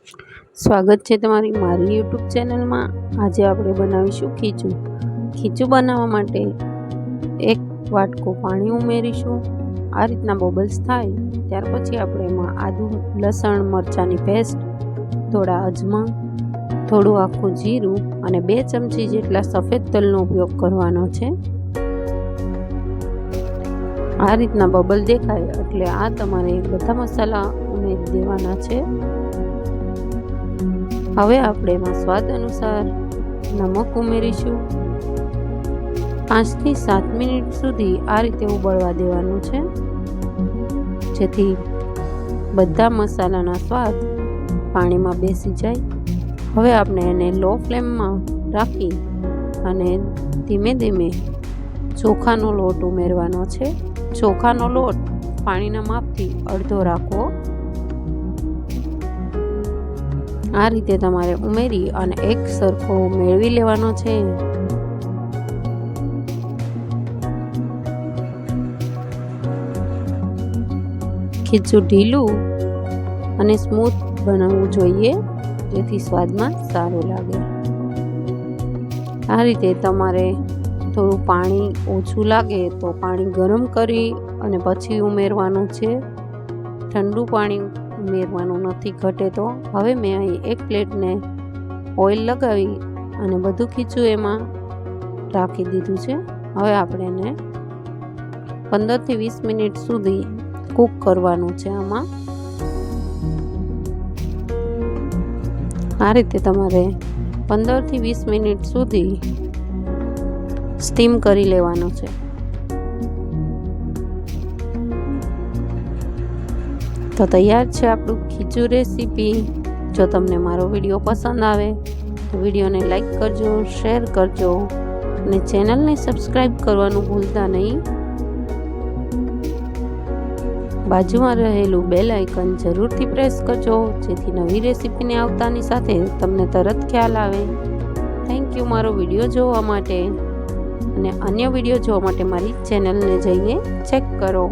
સ્વાગત છે તમારી મારી YouTube ચેનલમાં। આજે આપણે બનાવીશું ખીચું। ખીચું બનાવવા માટે એક વાટકો પાણી ઉમેરીશું। આ રીતના બબલ્સ થાય ત્યાર પછી આપણે એમાં આદુ લસણ મરચાંની પેસ્ટ, થોડા અજમા, થોડું આખું જીરું અને 2 ચમચી જેટલા સફેદ તલનો ઉપયોગ કરવાનો છે। આ રીતના બબલ દેખાય એટલે આ તમારે બધા મસાલા ઉમેરી દેવાના છે। હવે આપણે એમાં સ્વાદ અનુસાર નમક ઉમેરીશું। 5 થી 7 મિનિટ સુધી આ રીતે ઉબળવા દેવાનું છે, જેથી બધા મસાલાના સ્વાદ પાણીમાં બેસી જાય। હવે આપણે એને લો ફ્લેમમાં રાખી અને ધીમે ધીમે ચોખાનો લોટ ઉમેરવાનો છે। ચોખાનો લોટ પાણીના માપથી અડધો રાખવો। આ રીતે તમારે ઉમેરી અને એક સરખો મેળવી લેવાનો છે। ખીચું ઢીલું અને સ્મૂથ બનાવવું જોઈએ, જેથી સ્વાદમાં સારું લાગે। આ રીતે તમારે થોડું પાણી ઓછું લાગે તો પાણી ગરમ કરી અને પછી ઉમેરવાનું છે। ઠંડુ પાણી ઉમેરવાનું નથી, ઘટે તો। હવે મેં અહીં એક પ્લેટને ઓઇલ લગાવી અને બધું ખીચું એમાં રાખી દીધું છે। હવે આપણે એને 15 થી 20 મિનિટ સુધી કૂક કરવાનું છે। આમાં આ રીતે તમારે 15 થી 20 મિનિટ સુધી સ્ટીમ કરી લેવાનું છે। તો તૈયાર છે આપણું ખીચું રેસીપી। જો તમને મારો વિડીયો પસંદ આવે તો વિડીયોને લાઈક કરજો, શેર કરજો અને ચેનલને સબસ્ક્રાઈબ કરવાનું ભૂલતા નહીં। બાજુમાં રહેલું બેલ આઇકન જરૂરથી પ્રેસ કરજો, જેથી નવી રેસીપીને આવતાની સાથે તમને તરત ખ્યાલ આવે। થેન્ક યુ મારો વિડીયો જોવા માટે, અને અન્ય વિડીયો જોવા માટે મારી ચેનલને જઈને ચેક કરો।